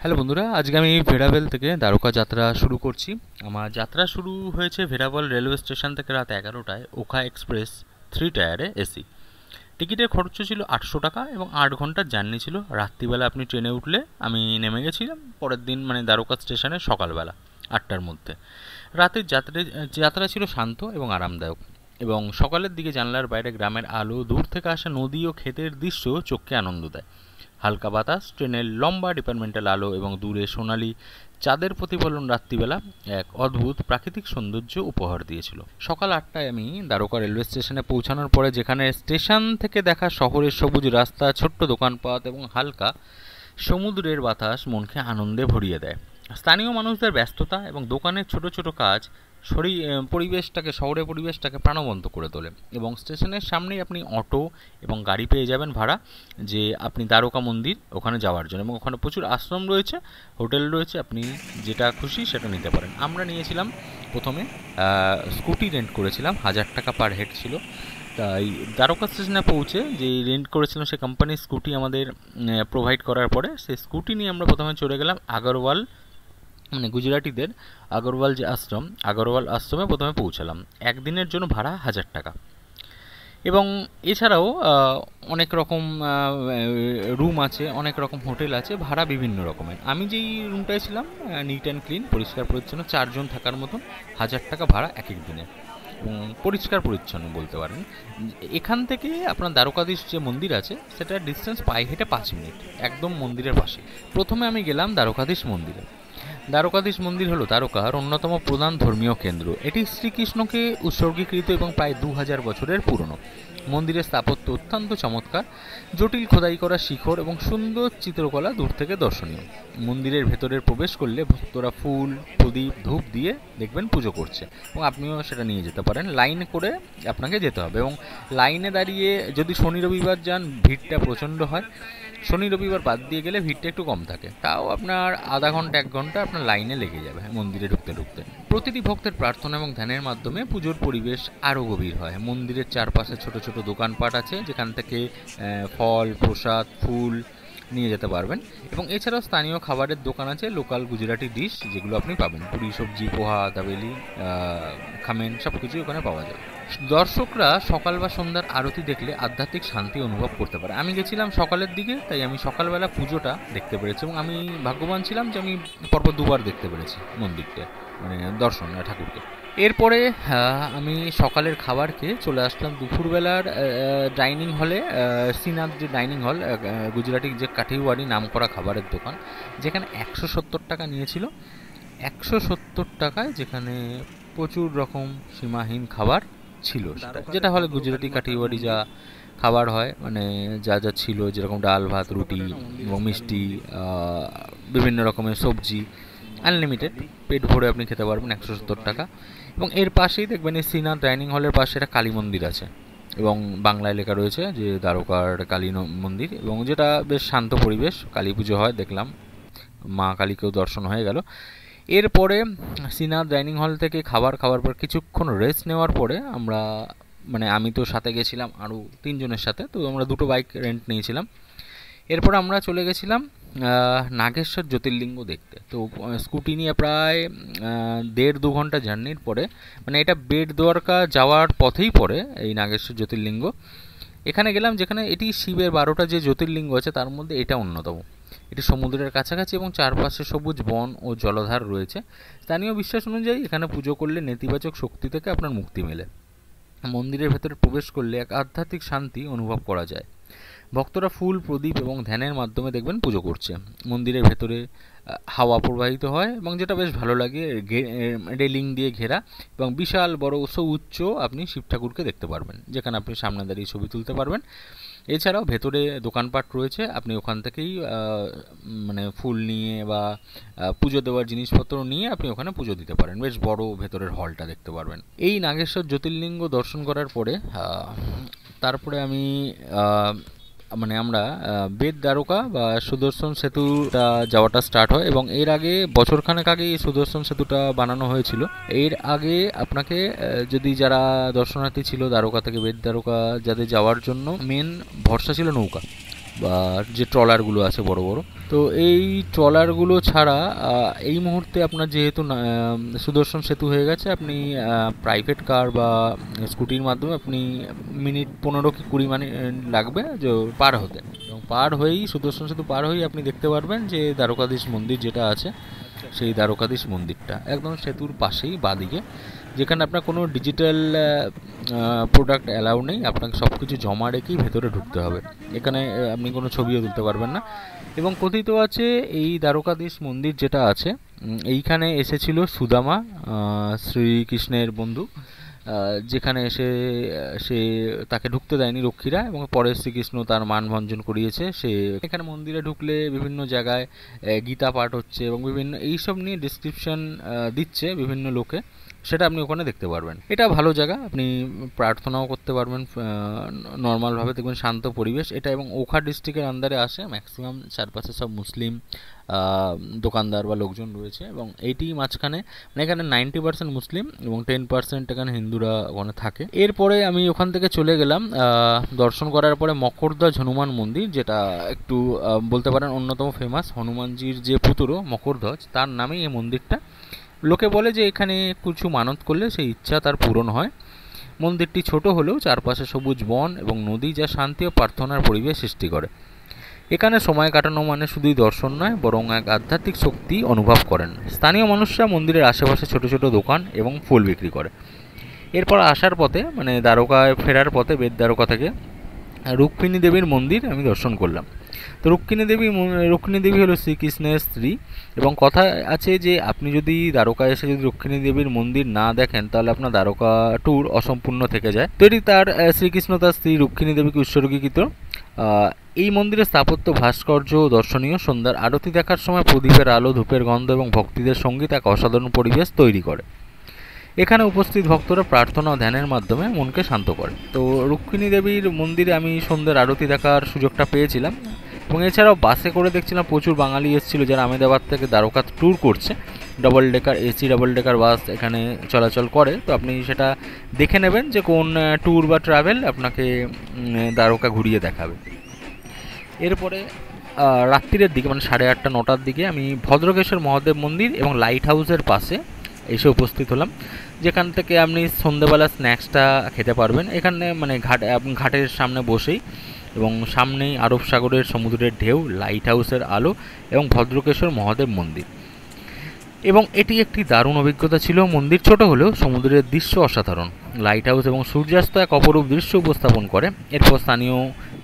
Hello বন্ধুরা, আজকে আমি ভেরাভেল থেকে দ্বারকা যাত্রা শুরু করছি। আমার যাত্রা শুরু হয়েছে ভেরাভেল রেলওয়ে স্টেশন থেকে রাত 11টায় ওখা এক্সপ্রেস 3 টায়ারে এসি। টিকিটের খরচ ছিল 800 টাকা এবং 8 ঘন্টার জার্নি ছিল। রাত্রিবেলা আপনি ট্রেনে উঠলে আমি নেমে গেছিলাম পরের দিন দ্বারকা স্টেশনে সকালবেলা 8টার মধ্যে। রাতের যাত্রা ছিল শান্ত এবং আরামদায়ক, এবং সকালের দিকে জানলার বাইরে গ্রামের আলো, দূর থেকে আসা নদী ও ক্ষেতের দৃশ্য চোখকে আনন্দ দেয়। হালকা বাতাস, ট্রেনের লম্বা ডিপার্টমেন্টাল আলো এবং দূরে সোনালি চাঁদের প্রতিফলন রাত্রিবেলা এক অদ্ভুত প্রাকৃতিক সৌন্দর্য উপহার দিয়েছিল। সকাল 8টায় আমি দ্বারকা রেলওয়ে স্টেশনে পৌঁছানোর পরে, যেখানে স্টেশন থেকে দেখা শহরের সবুজ রাস্তা, ছোট্ট দোকানপাট এবং হালকা সমুদ্রের বাতাস মনকে আনন্দে ভরিয়ে দেয়। স্থানীয় মানুষদের ব্যস্ততা এবং দোকানের ছোট ছোট কাজ শহরের পরিবেশটাকে প্রাণবন্ত করে তোলে। এবং স্টেশনের সামনেই আপনি অটো এবং গাড়ি পেয়ে যাবেন ভাড়া, যে আপনি দ্বারকা মন্দির ওখানে যাওয়ার জন্য। এবং ওখানে প্রচুর আশ্রম রয়েছে, হোটেল রয়েছে, আপনি যেটা খুশি সেটা নিতে পারেন। আমরা নিয়েছিলাম প্রথমে স্কুটি রেন্ট করেছিলাম, 1000 টাকা পার হেড ছিল। তাই দ্বারকা স্টেশনে পৌঁছে যে রেন্ট করেছিলাম সে কোম্পানির স্কুটি আমাদের প্রোভাইড করার পরে সেই স্কুটি নিয়ে আমরা প্রথমে চলে গেলাম আগরওয়াল, গুজরাটিদের আগরওয়াল যে আশ্রম, আগরওয়াল আশ্রমে প্রথমে পৌঁছালাম। একদিনের জন্য ভাড়া 1000 টাকা। এবং এছাড়াও অনেক রকম রুম আছে, অনেক রকম হোটেল আছে, ভাড়া বিভিন্ন রকমের। আমি যেই রুমটায় ছিলাম, নিট অ্যান্ড ক্লিন, পরিষ্কার পরিচ্ছন্ন, 4 জন থাকার মতন, 1000 টাকা ভাড়া এক এক দিনের, এবং পরিষ্কার পরিচ্ছন্ন বলতে পারেন। এখান থেকে আপনার দ্বারকাধীশ যে মন্দির আছে সেটার ডিস্টেন্স পায়ে হেঁটে 5 মিনিট, একদম মন্দিরের পাশে। প্রথমে আমি গেলাম দ্বারকাধীশ মন্দিরে। দ্বারকাধীশ মন্দির হলো দ্বারকার অন্যতম প্রধান ধর্মীয় কেন্দ্র। এটি শ্রীকৃষ্ণকে উৎসর্গীকৃত এবং প্রায় 2000 বছরের পুরনো। মন্দিরের স্থাপত্য অত্যন্ত চমৎকার, জটিল খোদাই করা শিখর এবং সুন্দর চিত্রকলা দূর থেকে দর্শনীয়। মন্দিরের ভেতরে প্রবেশ করলে ভক্তরা ফুল, প্রদীপ, ধূপ দিয়ে দেখবেন পুজো করছে, এবং আপনিও সেটা নিয়ে যেতে পারেন। লাইন করে আপনাকে যেতে হবে, এবং লাইনে দাঁড়িয়ে যদি শনি রবিবার যান ভিড়টা প্রচণ্ড হয়। শনি রবিবার বাদ দিয়ে গেলে ভিড়টা একটু কম থাকে, তাও আপনার আধা ঘন্টা 1 ঘন্টা আপনার লাইনে লেগে যাবে মন্দিরে ঢুকতে ঢুকতে। প্রতিটি ভক্তের প্রার্থনা এবং ধ্যানের মাধ্যমে পুজোর পরিবেশ আরও গভীর হয়। মন্দিরের চারপাশে ছোট ছোট দোকানপাট আছে, যেখান থেকে ফল, প্রসাদ, ফুল নিয়ে যেতে পারবেন। এবং এছাড়াও স্থানীয় খাবারের দোকান আছে, লোকাল গুজরাটি ডিশ যেগুলো আপনি পাবেন, পুরি, সবজি, পোহা, দাবেলি, খামেন, সব কিছুই ওখানে পাওয়া যায়। দর্শকরা সকাল বা সন্ধ্যার আরতি দেখলে আধ্যাত্মিক শান্তি অনুভব করতে পারে। আমি গেছিলাম সকালের দিকে, তাই আমি সকালবেলা পুজোটা দেখতে পেরেছি, এবং আমি ভাগ্যবান ছিলাম যে আমি পরপর দুবার দেখতে পেরেছি মন্দিরটা, দর্শন ঠাকুরকে। এরপরে আমি সকালের খাবার খেয়ে চলে আসলাম দুপুরবেলার ডাইনিং হলে, শ্রীনাথ যে ডাইনিং হল, গুজরাটি যে কাঠিওয়াড়ি নাম করা খাবারের দোকান, যেখানে 170 টাকা নিয়েছিল। 170 টাকায় যেখানে প্রচুর রকম সীমাহীন খাবার ছিল, যেটা হলে গুজরাটি কাঠিওয়াড়ি যা খাবার হয়, যা যা ছিল, যেরকম ডাল, ভাত, রুটি এবং মিষ্টি, বিভিন্ন রকমের সবজি, আনলিমিটেড পেট ভরে আপনি খেতে পারবেন 170 টাকা। এবং এর পাশেই দেখবেন এই শ্রীনাথ ডাইনিং হলের পাশে একটা কালী মন্দির আছে, এবং বাংলায় লেখা রয়েছে যে দ্বারকার কালী মন্দির, এবং যেটা বেশ শান্ত পরিবেশ। কালী পুজো হয় দেখলাম, মা কালীকেও দর্শন হয়ে গেল। এরপরে শ্রীনাথ ডাইনিং হল থেকে খাবার খাওয়ার পর কিছুক্ষণ রেস্ট নেওয়ার পরে আমরা, আমি তো সাথে গেছিলাম আরও 3 জনের সাথে, তো আমরা 2টো বাইক রেন্ট নিয়েছিলাম। এরপর আমরা চলে গেছিলাম নাগেশ্বর জ্যোতির্লিঙ্গ দেখতে। তো স্কুটি নিয়ে প্রায় 1.5-2 ঘন্টা জার্নির পরে, এটা বেট দ্বারকা যাওয়ার পথেই পড়ে এই নাগেশ্বর জ্যোতির্লিঙ্গ। এখানে গেলাম, যেখানে এটি শিবের 12টা যে জ্যোতির্লিঙ্গ আছে তার মধ্যে এটা অন্যতম। এটি সমুদ্রের কাছাকাছি এবং চারপাশে সবুজ বন ও জলধার রয়েছে। স্থানীয় বিশ্বাস অনুযায়ী এখানে পুজো করলে নেতিবাচক শক্তি থেকে আপনার মুক্তি মেলে। মন্দিরের ভেতরে প্রবেশ করলে এক আধ্যাত্মিক শান্তি অনুভব করা যায়। ভক্তরা ফুল, প্রদীপ এবং ধ্যানের মাধ্যমে দেখবেন পুজো করছে। মন্দিরের ভেতরে হাওয়া প্রবাহিত হয়, এবং যেটা বেশ ভালো লাগে, রেলিং দিয়ে ঘেরা, এবং বিশাল বড় উচ্চ আপনি শিব ঠাকুরকে দেখতে পারবেন, যেখানে আপনি সামনে দাঁড়িয়ে ছবি তুলতে পারবেন। এছাড়াও ভেতরে দোকানপাট রয়েছে, আপনি ওখান থেকেই ফুল নিয়ে বা পুজো দেওয়ার জিনিসপত্র নিয়ে আপনি ওখানে পুজো দিতে পারেন। বেশ বড় ভেতরের হলটা দেখতে পারবেন। এই নাগেশ্বর জ্যোতির্লিঙ্গ দর্শন করার পরে তারপরে আমি আমরা বেদ দ্বারকা বা সুদর্শন সেতুটা যাওয়াটা স্টার্ট হয়, এবং এর আগে বছরখানেক আগে এই সুদর্শন সেতুটা বানানো হয়েছিল। এর আগে আপনাকে যদি যারা দর্শনার্থী ছিল দ্বারকা থেকে বেদ দ্বারকা যাদের যাওয়ার জন্য মেন ভরসা ছিল নৌকা, বা যে ট্রলারগুলো আছে বড় বড়। তো এই ট্রলারগুলো ছাড়া এই মুহূর্তে আপনার যেহেতু সুদর্শন সেতু হয়ে গেছে, আপনি প্রাইভেট কার বা স্কুটির মাধ্যমে আপনি মিনিট 15 কি 20 মিনিট লাগবে যে পার হতে, এবং পার হয়েই সুদর্শন সেতু পার হয়েই আপনি দেখতে পারবেন যে দ্বারকাধীশ মন্দির যেটা আছে, সেই দ্বারকাধীশ মন্দিরটা একদম সেতুর পাশেই বাঁদিকে, যেখানে আপনার কোনো ডিজিটাল প্রোডাক্ট অ্যালাউ নেই, আপনাকে সব কিছু জমা রেখেই ভেতরে ঢুকতে হবে। এখানে আপনি কোনো ছবিও তুলতে পারবেন না। এবং কথিত আছে এই দ্বারকাধীশ মন্দির যেটা আছে, এইখানে এসেছিল সুদামা, শ্রীকৃষ্ণের বন্ধু, যেখানে এসে সে তাকে ঢুকতে দেয়নি রক্ষীরা, এবং পরে শ্রীকৃষ্ণ তার মানভঞ্জন করিয়েছে। সে এখানে মন্দিরে ঢুকলে বিভিন্ন জায়গায় গীতা পাঠ হচ্ছে এবং বিভিন্ন এইসব নিয়ে ডিসক্রিপশন দিচ্ছে বিভিন্ন লোকে, সেটা আপনি ওখানে দেখতে পারবেন। এটা ভালো জায়গা, আপনি প্রার্থনাও করতে পারবেন নর্মালভাবে, দেখবেন শান্ত পরিবেশ এটা। এবং ওখা ডিস্ট্রিক্টের আন্ডারে আসে, ম্যাক্সিমাম চারপাশে সব মুসলিম দোকানদার বা লোকজন রয়েছে, এবং এইটি মাঝখানে, মানে এখানে 90% মুসলিম এবং 10% এখানে হিন্দুরা ওখানে থাকে। এরপরে আমি ওখান থেকে চলে গেলাম দর্শন করার পরে মকরধ্বজ হনুমান মন্দির, যেটা একটু বলতে পারেন অন্যতম ফেমাস। হনুমানজির যে পুতুরো মকরধ্বজ, তার নামেই এই মন্দিরটা। লোকে বলে যে এখানে কিছু মানত করলে সেই ইচ্ছা তার পূরণ হয়। মন্দিরটি ছোট হলেও চারপাশে সবুজ বন এবং নদী, যা শান্তি ও প্রার্থনার পরিবেশ সৃষ্টি করে। এখানে সময় কাটানো মানে শুধুই দর্শন নয়, বরং এক আধ্যাত্মিক শক্তি অনুভব করেন। স্থানীয় মানুষরা মন্দিরের আশেপাশে ছোট ছোট দোকান এবং ফুল বিক্রি করে। এরপর আসার পথে, মানে দ্বারকায় ফেরার পথে বেদ দ্বারকা থেকে রুক্মিণী দেবীর মন্দির আমি দর্শন করলাম। তো রুক্মিণী দেবী হলো শ্রীকৃষ্ণের স্ত্রী, এবং কথা আছে যে আপনি যদি দ্বারকায় এসে যদি রুক্মিণী দেবীর মন্দির না দেখেন, তাহলে আপনার দ্বারকা ট্যুর অসম্পূর্ণ থেকে যায়। তো এটি তার শ্রীকৃষ্ণ তার স্ত্রী রুক্মিণী দেবীকে উৎসর্গীকৃত। এই মন্দিরের স্থাপত্য ভাস্কর্য দর্শনীয়। সন্ধ্যার আরতি দেখার সময় প্রদীপের আলো, ধূপের গন্ধ এবং ভক্তিদের সঙ্গীত এক অসাধারণ পরিবেশ তৈরি করে। এখানে উপস্থিত ভক্তরা প্রার্থনা ও ধ্যানের মাধ্যমে মনকে শান্ত করে। তো রুক্মিণী দেবীর মন্দিরে আমি সন্ধ্যার আরতি দেখার সুযোগটা পেয়েছিলাম, এবং এছাড়াও বাসে করে দেখছিলাম প্রচুর বাঙালি এসেছিলো যারা আহমেদাবাদ থেকে দ্বারকা ট্যুর করছে। Double decker AC double decker বাস এখানে চলাচল করে। তো আপনি সেটা দেখে নেবেন যে কোন ট্যুর বা ট্রাভেল আপনাকে দ্বারকা ঘুরিয়ে দেখাবে। এরপরে রাত্রিরের দিকে, মানে 8:30 9টার দিকে আমি ভদ্রকেশ্বর মহাদেব মন্দির এবং লাইট হাউসের পাশে এসে উপস্থিত হলাম, যেখান থেকে আপনি সন্ধ্যেবেলা স্ন্যাক্সটা খেতে পারবেন। এখানে মানে ঘাটের সামনে বসেই, এবং সামনেই আরব সাগরের সমুদ্রের ঢেউ, লাইট হাউসের আলো এবং ভদ্রকেশ্বর মহাদেব মন্দির। এবং এটি একটি দারুণ অভিজ্ঞতা ছিল। মন্দির ছোট হলেও সমুদ্রের দৃশ্য অসাধারণ। লাইট হাউস এবং সূর্যাস্ত এক অপরূপ দৃশ্য উপস্থাপন করে। এরপর স্থানীয়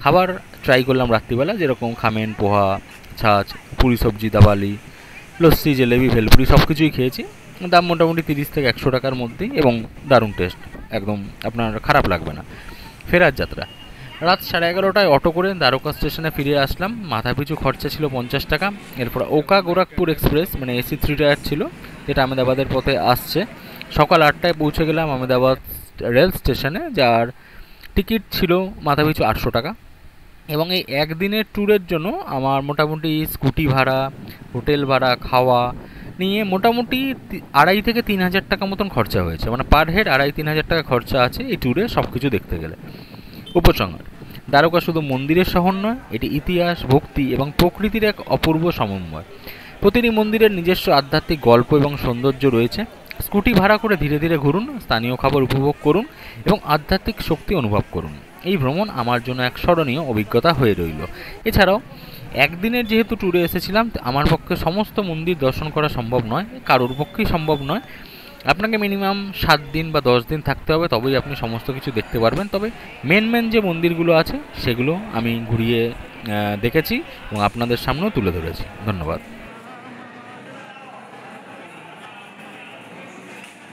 খাবার ট্রাই করলাম রাত্রিবেলা, যেরকম খামেন, পোহা, ছাঁচ, পুরি সবজি, দাবালি, লস্যি, জিলেবি, ভেলপুরি সব কিছুই খেয়েছি। দাম মোটামুটি 30 থেকে 100 টাকার মধ্যেই, এবং দারুণ টেস্ট, একদম আপনার খারাপ লাগবে না। ফেরার যাত্রা রাত 11:30টায় অটো করে দ্বারকা স্টেশনে ফিরে আসলাম। মাথাপিছু খরচা ছিল 50 টাকা। এরপর ওকা গোরখপুর এক্সপ্রেস, মানে এসি 3 টায়ার ছিল, যেটা আহমেদাবাদের পথে আসছে। সকাল 8টায় পৌঁছে গেলাম আহমেদাবাদ রেল স্টেশনে, যার টিকিট ছিল মাথাপিছু 800 টাকা। এবং এই একদিনের ট্যুরের জন্য আমার মোটামুটি স্কুটি ভাড়া, হোটেল ভাড়া, খাওয়া নিয়ে মোটামুটি 2,500 থেকে 3,000 টাকা মতন খরচা হয়েছে। মানে পার হেড 2,500-3,000 টাকা খরচা আছে এই ট্যুরে সব কিছু দেখতে গেলে। উপসংহার: দ্বারকা শুধু মন্দিরের শহর নয়, এটি ইতিহাস, ভক্তি এবং প্রকৃতির এক অপূর্ব সমন্বয়। প্রতিটি মন্দিরের নিজস্ব আধ্যাত্মিক গল্প এবং সৌন্দর্য রয়েছে। স্কুটি ভাড়া করে ধীরে ধীরে ঘুরুন, স্থানীয় খাবার উপভোগ করুন এবং আধ্যাত্মিক শক্তি অনুভব করুন। এই ভ্রমণ আমার জন্য এক স্মরণীয় অভিজ্ঞতা হয়ে রইল। এছাড়াও একদিনের যেহেতু ট্যুরে এসেছিলাম, আমার পক্ষে সমস্ত মন্দির দর্শন করা সম্ভব নয়, কারোর পক্ষেই সম্ভব নয়। আপনাকে মিনিমাম 7 দিন বা 10 দিন থাকতে হবে, তবেই আপনি সমস্ত কিছু দেখতে পারবেন। তবে মেন যে মন্দিরগুলো আছে সেগুলো আমি ঘুরিয়ে দেখেছি এবং আপনাদের সামনেও তুলে ধরেছি। ধন্যবাদ।